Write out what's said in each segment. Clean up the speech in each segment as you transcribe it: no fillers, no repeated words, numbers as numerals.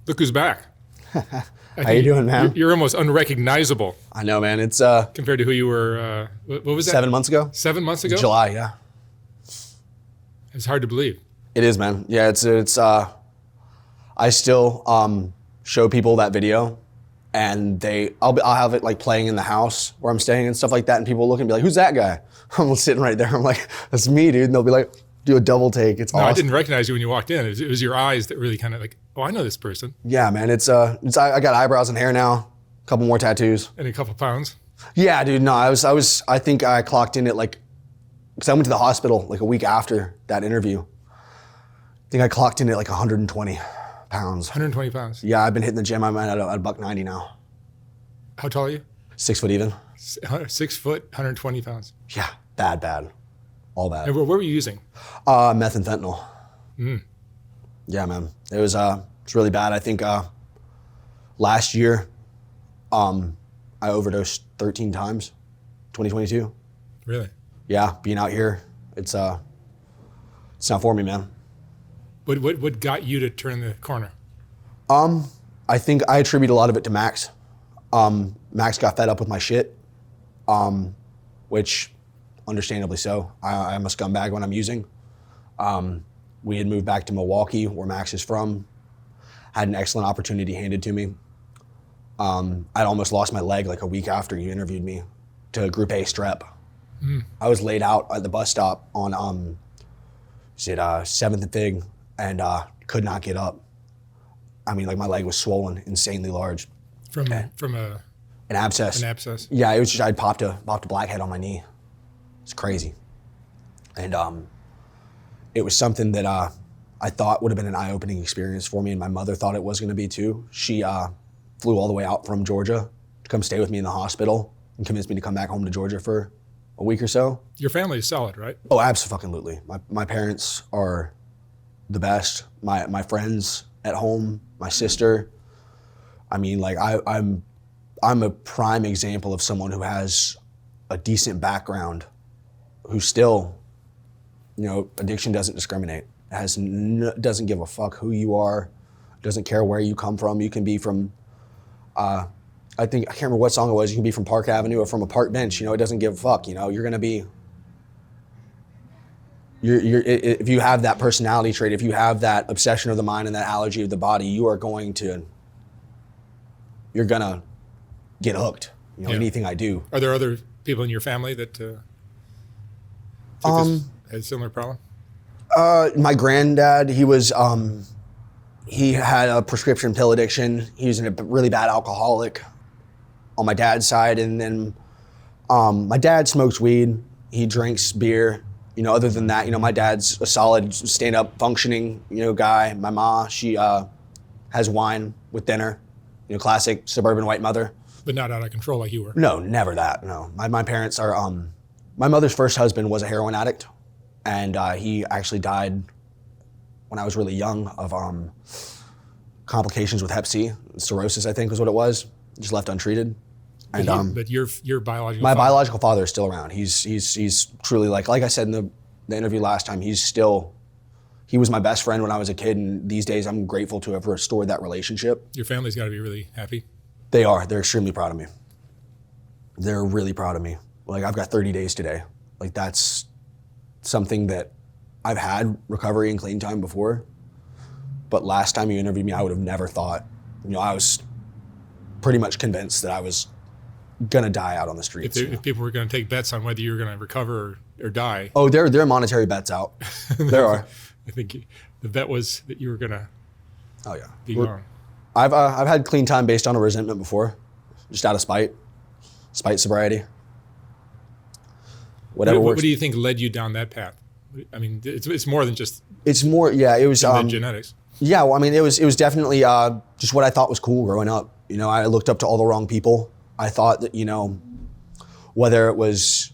Look who's back. How you doing, man? You're almost unrecognizable. I know, man. It's compared to who you were. What was that? 7 months ago. 7 months ago. July, yeah. It's hard to believe. It is, man. Yeah, it's. I still show people that video, and I'll have it like playing in the house where I'm staying and stuff like that, and people look and be like, "Who's that guy?" I'm sitting right there. I'm like, "That's me, dude." And they'll be like, do a double take. It's awesome. I didn't recognize you when you walked in. It was your eyes that really kind of like, oh, I know this person. Yeah, man. It's I got eyebrows and hair now. A couple more tattoos. And a couple pounds. Yeah, dude. No, I think I clocked in at because I went to the hospital like a week after that interview. I think I clocked in at like 120 pounds. 120 pounds. Yeah, I've been hitting the gym. I'm at $190 now. How tall are you? 6 foot even. 6 foot, 120 pounds. Yeah, bad. All bad. And what were you using? Meth and fentanyl. Yeah, man. It was it's really bad. I think last year I overdosed 13 times, 2022. Really? Yeah, being out here, it's not for me, man. What got you to turn the corner? I think I attribute a lot of it to Max. Max got fed up with my shit, which understandably so. I'm a scumbag when I'm using. We had moved back to Milwaukee, where Max is from. Had an excellent opportunity handed to me. I'd almost lost my leg like a week after you interviewed me to Group A strep. I was laid out at the bus stop on 7th and Fig, and could not get up. I mean, like my leg was swollen, insanely large. From an abscess. An abscess. Yeah, it was just I'd popped a blackhead on my knee. It's crazy. And it was something that I thought would have been an eye-opening experience for me, and my mother thought it was going to be too. She flew all the way out from Georgia to come stay with me in the hospital and convinced me to come back home to Georgia for a week or so. Your family is solid, right? Oh, absolutely. My parents are the best. My friends at home, my sister. I mean, like I'm a prime example of someone who has a decent background, who still, addiction doesn't discriminate. Doesn't give a fuck who you are, doesn't care where you come from. You can be from, I can't remember what song it was. You can be from Park Avenue or from a park bench. It doesn't give a fuck. You're gonna be. If you have that personality trait, if you have that obsession of the mind and that allergy of the body, you're gonna get hooked. Anything I do. Are there other people in your family that had a similar problem? My granddad, he had a prescription pill addiction. He was a really bad alcoholic on my dad's side. And then my dad smokes weed. He drinks beer. Other than that, my dad's a solid stand-up functioning, guy. My ma, she has wine with dinner. Classic suburban white mother. But not out of control like you were. No, never that, no. My parents are, my mother's first husband was a heroin addict. And he actually died when I was really young of complications with Hep C, cirrhosis, I think was what it was. Just left untreated. And but your biological my father. biological father is still around. He's truly like I said in the interview last time. He was my best friend when I was a kid, and these days I'm grateful to have restored that relationship. Your family's got to be really happy. They are. They're extremely proud of me. They're really proud of me. Like I've got 30 days today. Like that's something that I've had recovery and clean time before, but last time you interviewed me, I would have never thought. I was pretty much convinced that I was gonna die out on the streets. If people were going to take bets on whether you were going to recover or die. Oh, there are monetary bets out. There are. I think the bet was that you were going to. Oh yeah. Be gone. I've had clean time based on a resentment before, just out of spite, sobriety. Whatever works. What do you think led you down that path? I mean, it's more than just. It's more, yeah. It was genetics. Yeah, well, I mean, it was definitely just what I thought was cool growing up. I looked up to all the wrong people. I thought that whether it was,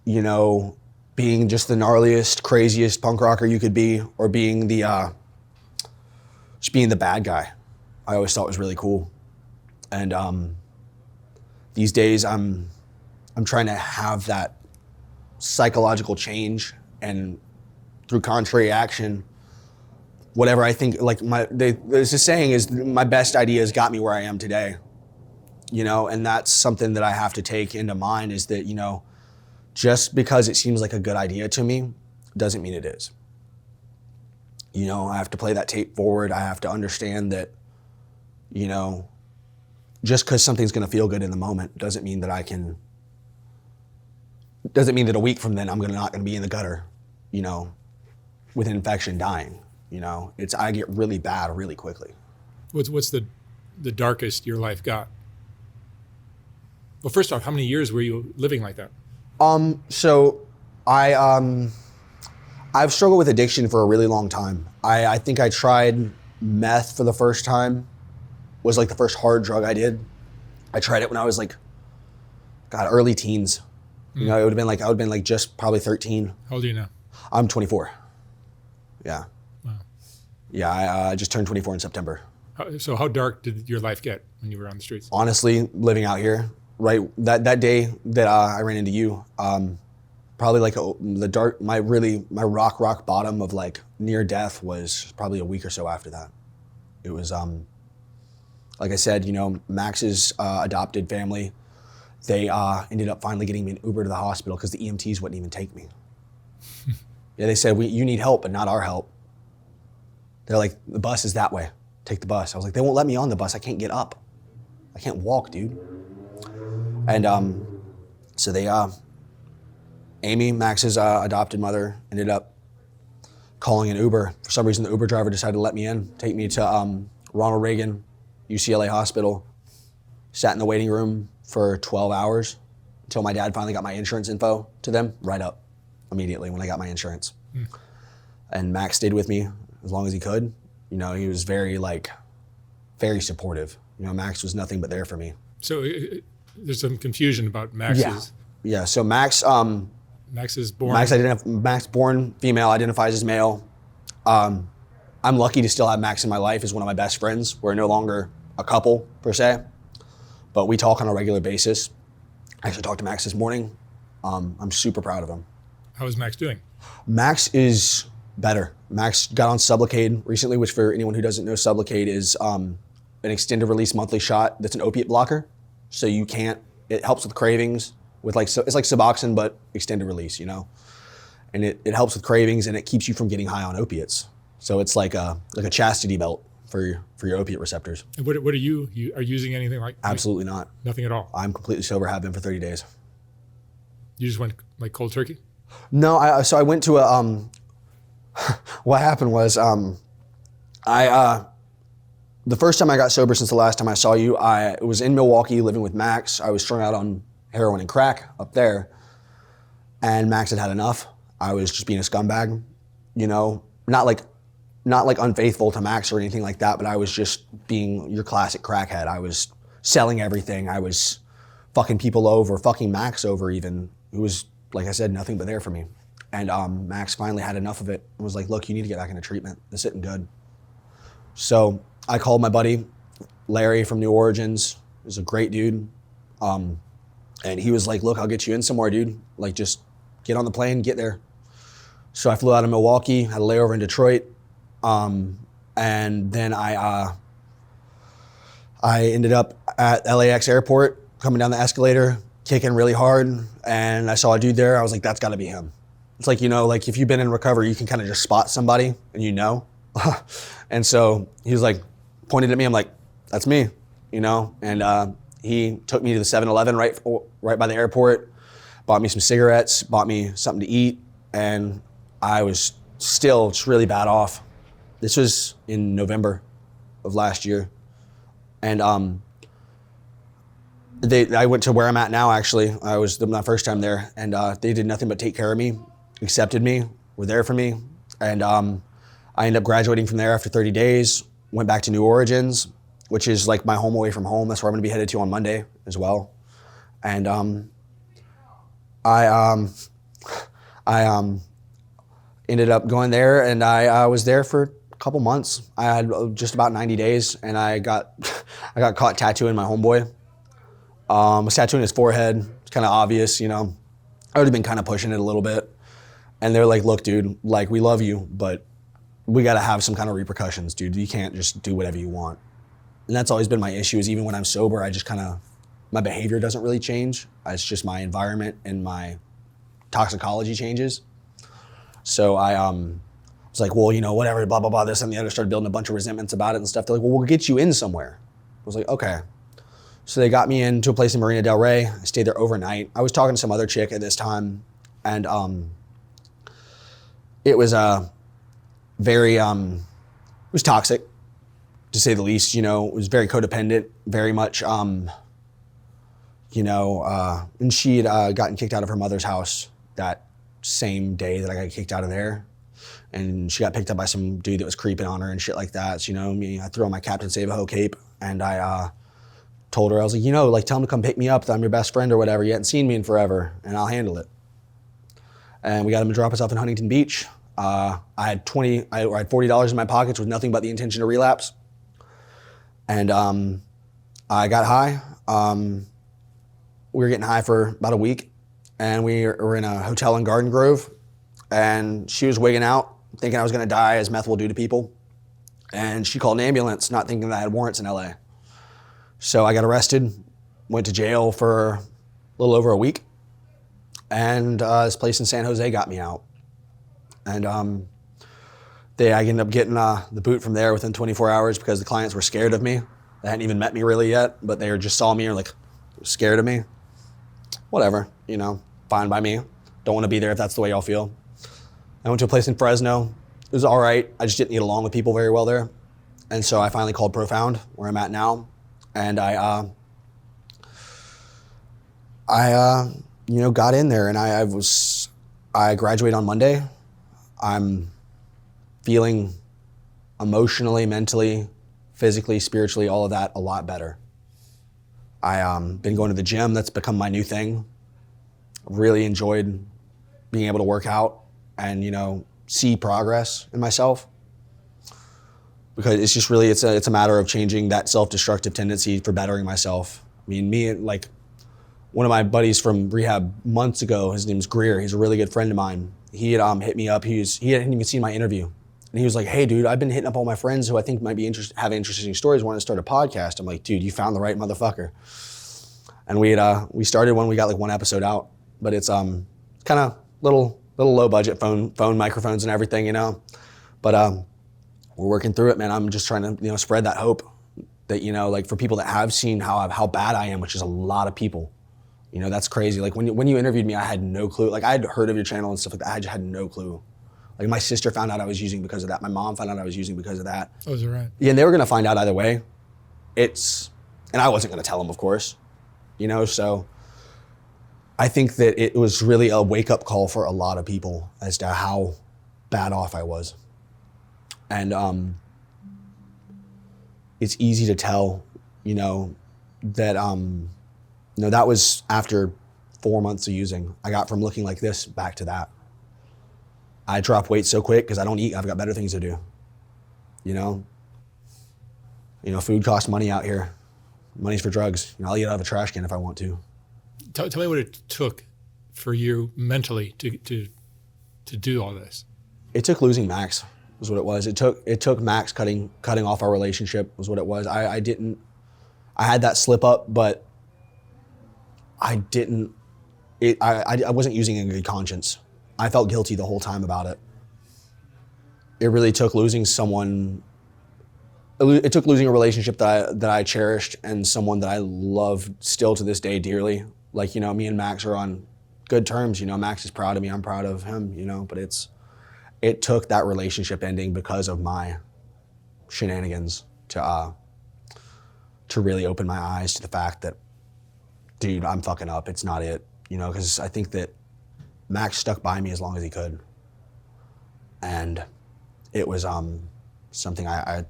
being just the gnarliest, craziest punk rocker you could be, or being the just being the bad guy, I always thought was really cool. And these days, I'm trying to have that psychological change, and through contrary action, whatever I think, like there's a saying is my best ideas got me where I am today, you know, and that's something that I have to take into mind is that, you know, just because it seems like a good idea to me doesn't mean it is. You know, I have to play that tape forward. I have to understand that, you know, just because something's going to feel good in the moment doesn't mean that a week from then I'm not going to be in the gutter, you know, with an infection dying. You know, I get really bad really quickly. What's the darkest your life got? Well, first off, how many years were you living like that? So I've struggled with addiction for a really long time. I think I tried meth for the first time. Was like the first hard drug I did. I tried it when I was like, early teens. You know, I would have been like just probably 13. How old are you now? I'm 24. Yeah. Wow. Yeah, I just turned 24 in September. So how dark did your life get when you were on the streets? Honestly, living out here, right, that day that I ran into you, probably like my rock bottom of like near death was probably a week or so after that. It was, like I said, you know, Max's adopted family, they ended up finally getting me an Uber to the hospital because the EMTs wouldn't even take me. Yeah, they said, you need help, but not our help. They're like, the bus is that way. Take the bus. I was like, they won't let me on the bus. I can't get up. I can't walk, dude. And so they, Amy, Max's adopted mother, ended up calling an Uber. For some reason, the Uber driver decided to let me in, take me to Ronald Reagan UCLA Hospital. Sat in the waiting room for 12 hours until my dad finally got my insurance info to them, right up immediately when I got my insurance. And Max stayed with me as long as he could. You know, he was very supportive. You know, Max was nothing but there for me. So there's some confusion about Max's. Yeah. So Max is born. Max born female, identifies as male. I'm lucky to still have Max in my life as one of my best friends. We're no longer a couple per se, but we talk on a regular basis. I actually talked to Max this morning. I'm super proud of him. How is Max doing? Max is better. Max got on Sublocade recently, which for anyone who doesn't know, Sublocade is an extended release monthly shot that's an opiate blocker. So it helps with cravings it's like Suboxone, but extended release, you know? And it helps with cravings and it keeps you from getting high on opiates. So it's like a chastity belt for your opiate receptors. And what are you are using anything like? Absolutely not. Nothing at all? I'm completely sober, have been for 30 days. You just went like cold turkey? No, I went to what happened was, the first time I got sober since the last time I saw you, I was in Milwaukee living with Max. I was strung out on heroin and crack up there, and Max had enough. I was just being a scumbag, you know, not like unfaithful to Max or anything like that, but I was just being your classic crackhead. I was selling everything. I was fucking people over, fucking Max over even, who was, like I said, nothing but there for me. And Max finally had enough of it and was like, look, you need to get back into treatment. This isn't good. So I called my buddy, Larry from New Origins. He's a great dude. And he was like, look, I'll get you in somewhere, dude. Like, just get on the plane, get there. So I flew out of Milwaukee, had a layover in Detroit. And then I ended up at LAX airport, coming down the escalator, kicking really hard. And I saw a dude there. I was like, that's gotta be him. It's like, you know, like if you've been in recovery, you can kind of just spot somebody and you know. And so he was like, pointed at me. I'm like, that's me, you know? And he took me to the 7-Eleven right by the airport, bought me some cigarettes, bought me something to eat. And I was still just really bad off. This was in November of last year. And I went to where I'm at now, actually. I was my first time there, and they did nothing but take care of me, accepted me, were there for me. And I ended up graduating from there after 30 days, went back to New Origins, which is like my home away from home. That's where I'm gonna be headed to on Monday as well. And I ended up going there, and I was there for a couple months. I had just about 90 days, and I got caught tattooing my homeboy. Was tattooing his forehead. It's kind of obvious, you know. I would have been kind of pushing it a little bit. And they're like, look, dude, like, we love you, but we got to have some kind of repercussions, dude. You can't just do whatever you want. And that's always been my issue, is even when I'm sober, I just kind of, my behavior doesn't really change. It's just my environment and my toxicology changes. So I was like, well, you know, whatever, blah, blah, blah, this and the other. Started building a bunch of resentments about it and stuff. They're like, well, we'll get you in somewhere. I was like, okay. So they got me into a place in Marina Del Rey. I stayed there overnight. I was talking to some other chick at this time, and it was very, it was toxic, to say the least. You know, it was very codependent, very much, you know, and she had gotten kicked out of her mother's house that same day that I got kicked out of there. And she got picked up by some dude that was creeping on her and shit like that. So, you know, I threw on my Captain Save-A-Ho cape, and I told her, I was like, you know, like, tell him to come pick me up, that I'm your best friend or whatever. You hadn't seen me in forever, and I'll handle it. And we got him to drop us off in Huntington Beach. I had $40 in my pockets with nothing but the intention to relapse. And I got high. We were getting high for about a week, and we were in a hotel in Garden Grove, and she was wigging out, thinking I was gonna die, as meth will do to people. And she called an ambulance, not thinking that I had warrants in LA. So I got arrested, went to jail for a little over a week, and this place in San Jose got me out. And I ended up getting the boot from there within 24 hours because the clients were scared of me. They hadn't even met me really yet, but they just saw me and were like, scared of me. Whatever, you know, fine by me. Don't want to be there if that's the way y'all feel. I went to a place in Fresno. It was all right. I just didn't get along with people very well there. And so I finally called Profound, where I'm at now. And I you know, got in there, and I graduated on Monday. I'm feeling emotionally, mentally, physically, spiritually, all of that a lot better. I been going to the gym. That's become my new thing. Really enjoyed being able to work out and, you know, see progress in myself, because it's just really, it's a matter of changing that self-destructive tendency for bettering myself. I mean, like, one of my buddies from rehab months ago, his name's Greer. He's a really good friend of mine. He had hit me up. He hadn't even seen my interview. And he was like, hey, dude, I've been hitting up all my friends who I think might be have interesting stories, wanting to start a podcast. I'm like, dude, you found the right motherfucker. And we started when we got like one episode out, but it's kind of little low budget phone microphones and everything, you know. But we're working through it, man. I'm just trying to, you know, spread that hope that, you know, like, for people that have seen how bad I am, which is a lot of people. You know, that's crazy. Like, when you interviewed me, I had no clue. Like, I had heard of your channel and stuff like that. I just had no clue. Like, my sister found out I was using because of that. My mom found out I was using because of that. Oh, is that right? Yeah, and they were gonna find out either way. And I wasn't gonna tell them, of course. You know, so I think that it was really a wake-up call for a lot of people as to how bad off I was. And it's easy to tell, you know, that no, that was after 4 months of using. I got from looking like this back to that. I drop weight so quick because I don't eat. I've got better things to do. You know, food costs money out here. Money's for drugs. You know, I'll eat out of a trash can if I want to. Tell me what it took for you mentally to do all this. It took losing Max, was what it was. It took Max cutting off our relationship, was what it was. I had that slip up, but I wasn't using in good conscience. I felt guilty the whole time about it. It really took losing someone. It took losing a relationship that I cherished and someone that I love still to this day dearly. Like, you know, me and Max are on good terms. You know, Max is proud of me. I'm proud of him. You know, but it took that relationship ending because of my shenanigans to really open my eyes to the fact that, dude, I'm fucking up. It's not it. You know, because I think that Max stuck by me as long as he could, and it was something I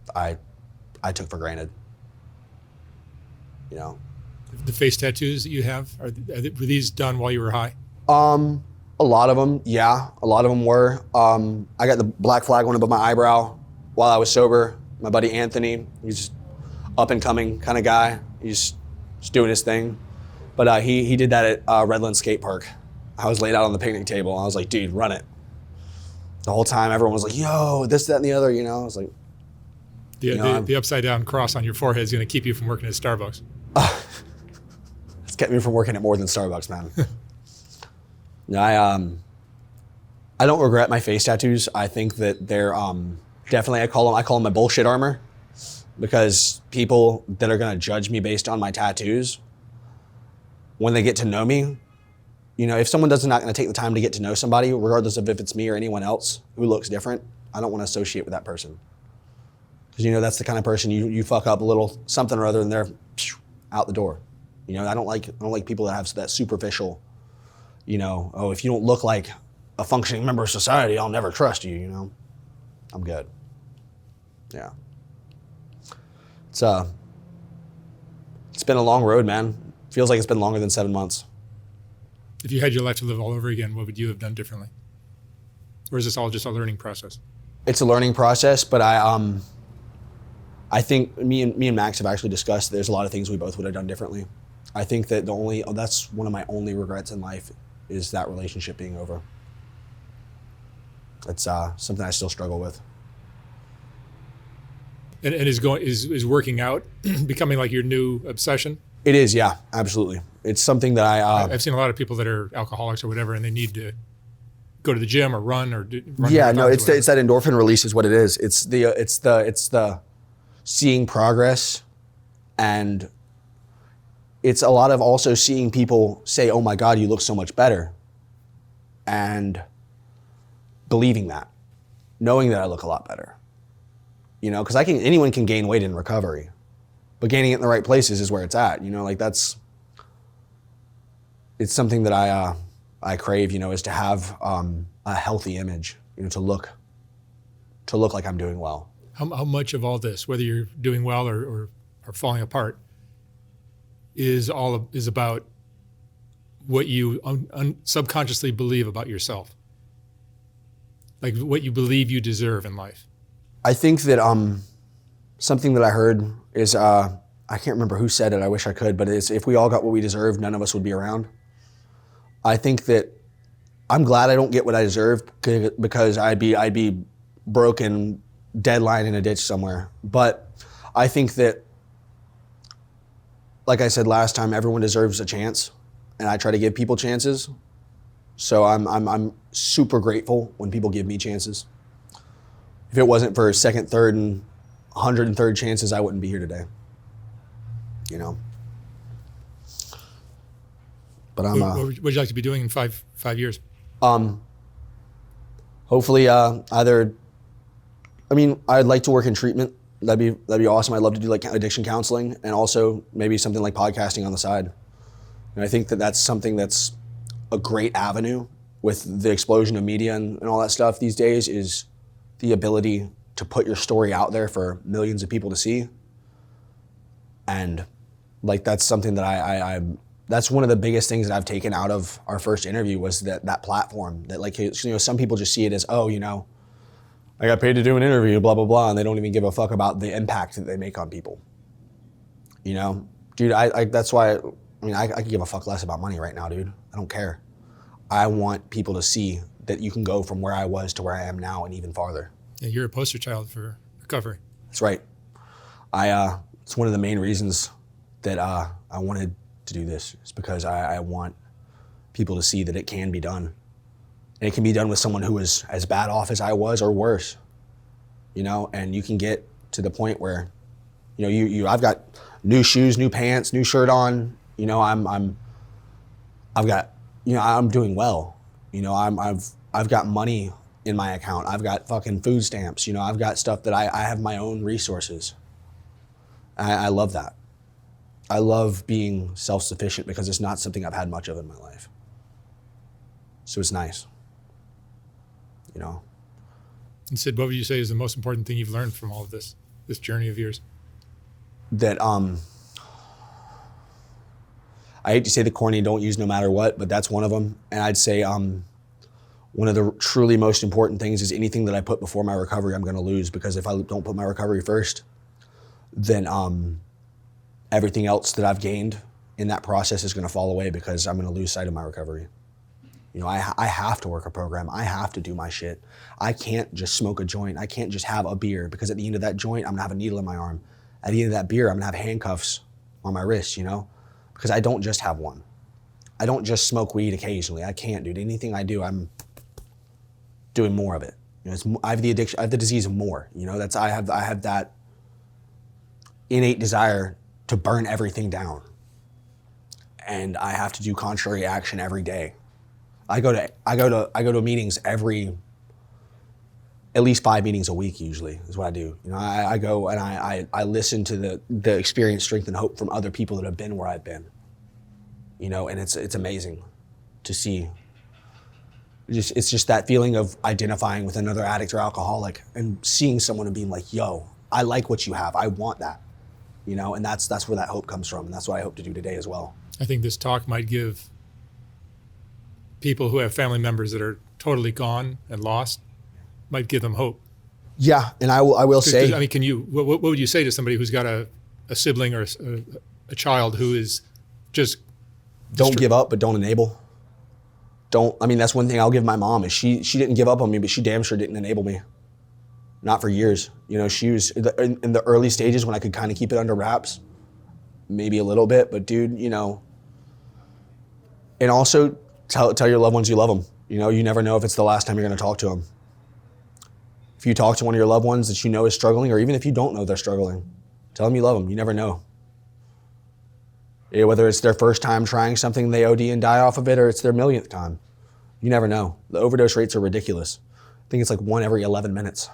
took for granted. You know, The face tattoos that you have, were these done while you were high? A lot of them, yeah. A lot of them were. I got the black flag one above my eyebrow while I was sober. My buddy Anthony, he's up and coming kind of guy. He's just doing his thing. But he did that at Redland Skate Park. I was laid out on the picnic table. And I was like, dude, run it. The whole time everyone was like, yo, this, that, and the other, you know? I was like, The upside down cross on your forehead is going to keep you from working at Starbucks. It's kept me from working at more than Starbucks, man. No, I don't regret my face tattoos. I think that they're definitely, I call them my bullshit armor, because people that are gonna judge me based on my tattoos, when they get to know me, you know, if someone does not gonna take the time to get to know somebody, regardless of if it's me or anyone else who looks different, I don't want to associate with that person. Because, you know, that's the kind of person you fuck up a little something or other and they're out the door. You know, I don't like people that have that superficial, you know, oh, if you don't look like a functioning member of society, I'll never trust you, you know? I'm good. Yeah. It's been a long road, man. Feels like it's been longer than 7 months. If you had your life to live all over again, what would you have done differently? Or is this all just a learning process? It's a learning process, but I think me and Max have actually discussed there's a lot of things we both would have done differently. I think that that's one of my only regrets in life is that relationship being over. It's something I still struggle with. And is working out becoming like your new obsession? It is, yeah, absolutely. It's something that I've seen a lot of people that are alcoholics or whatever, and they need to go to the gym or run or run. Yeah, no, it's that endorphin release is what it is. It's the seeing progress, and it's a lot of also seeing people say, "Oh my God, you look so much better," and believing that, knowing that I look a lot better. You know, because anyone can gain weight in recovery, but gaining it in the right places is where it's at. You know, like it's something that I crave. You know, is to have a healthy image. You know, to look like I'm doing well. How much of all this, whether you're doing well or falling apart, is about what you subconsciously believe about yourself, like what you believe you deserve in life? I think that something that I heard is I can't remember who said it. I wish I could, but it's if we all got what we deserved, none of us would be around. I think that I'm glad I don't get what I deserve because I'd be broken, dead lying in a ditch somewhere. But I think that, like I said last time, everyone deserves a chance, and I try to give people chances. So I'm super grateful when people give me chances. If it wasn't for second, third, and 103rd chances, I wouldn't be here today. You know. But What would you like to be doing in five years? Hopefully, I'd like to work in treatment. That'd be awesome. I'd love to do like addiction counseling and also maybe something like podcasting on the side. And I think that that's something that's a great avenue with the explosion of media and all that stuff these days is the ability to put your story out there for millions of people to see. And like, that's something that that's one of the biggest things that I've taken out of our first interview was that platform that, like, you know, some people just see it as, oh, you know, I got paid to do an interview, blah, blah, blah. And they don't even give a fuck about the impact that they make on people. You know, dude, that's why, I could give a fuck less about money right now, dude. I don't care. I want people to see that you can go from where I was to where I am now and even farther. Yeah, you're a poster child for recovery. That's right. It's one of the main reasons that I wanted to do this. Is because I want people to see that it can be done. And it can be done with someone who is as bad off as I was or worse. You know, and you can get to the point where, you know, I've got new shoes, new pants, new shirt on. You know, I've got, you know, I'm doing well. You know, I've got money in my account. I've got fucking food stamps. You know, I've got stuff that I have my own resources. I love that. I love being self-sufficient because it's not something I've had much of in my life. So it's nice. You know. And Sid, what would you say is the most important thing you've learned from all of this journey of yours? That I hate to say the corny don't use no matter what, but that's one of them. And I'd say one of the truly most important things is anything that I put before my recovery, I'm going to lose, because if I don't put my recovery first, then everything else that I've gained in that process is going to fall away because I'm going to lose sight of my recovery. You know, I have to work a program. I have to do my shit. I can't just smoke a joint. I can't just have a beer, because at the end of that joint, I'm gonna have a needle in my arm. At the end of that beer, I'm gonna have handcuffs on my wrist, you know? Because I don't just have one. I don't just smoke weed occasionally. I can't, dude. Anything I do, I'm doing more of it. You know, I have the addiction, I have the disease of more. You know, I have that innate desire to burn everything down. And I have to do contrary action every day. I go to meetings at least 5 meetings a week usually is what I do. You know, I go and I listen to the experience, strength, and hope from other people that have been where I've been. You know, and it's amazing to see. It's just that feeling of identifying with another addict or alcoholic and seeing someone and being like, yo, I like what you have. I want that. You know, and that's where that hope comes from. And that's what I hope to do today as well. I think this talk might give people who have family members that are totally gone and lost, might give them hope. Yeah, and I will say, I mean, what would you say to somebody who's got a sibling or a child who is just don't give up, but don't enable. I mean, that's one thing I'll give my mom is she didn't give up on me, but she damn sure didn't enable me. Not for years. You know, she was in the early stages when I could kind of keep it under wraps, maybe a little bit, but dude, you know, and also tell your loved ones you love them. You know, you never know if it's the last time you're going to talk to them. If you talk to one of your loved ones that you know is struggling, or even if you don't know they're struggling, tell them you love them. You never know. Whether it's their first time trying something, they OD and die off of it, or it's their millionth time. You never know. The overdose rates are ridiculous. I think it's like 1 every 11 minutes.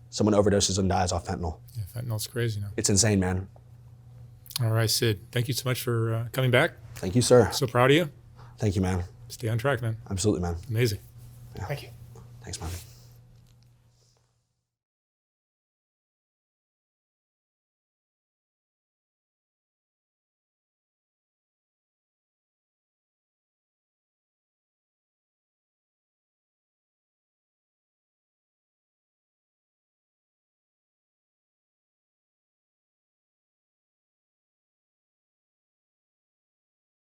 Someone overdoses and dies off fentanyl. Yeah, fentanyl's crazy now. It's insane, man. All right, Sid. Thank you so much for coming back. Thank you, sir. So proud of you. Thank you, man. Stay on track, man. Absolutely, man. Amazing. Yeah. Thank you. Thanks, man.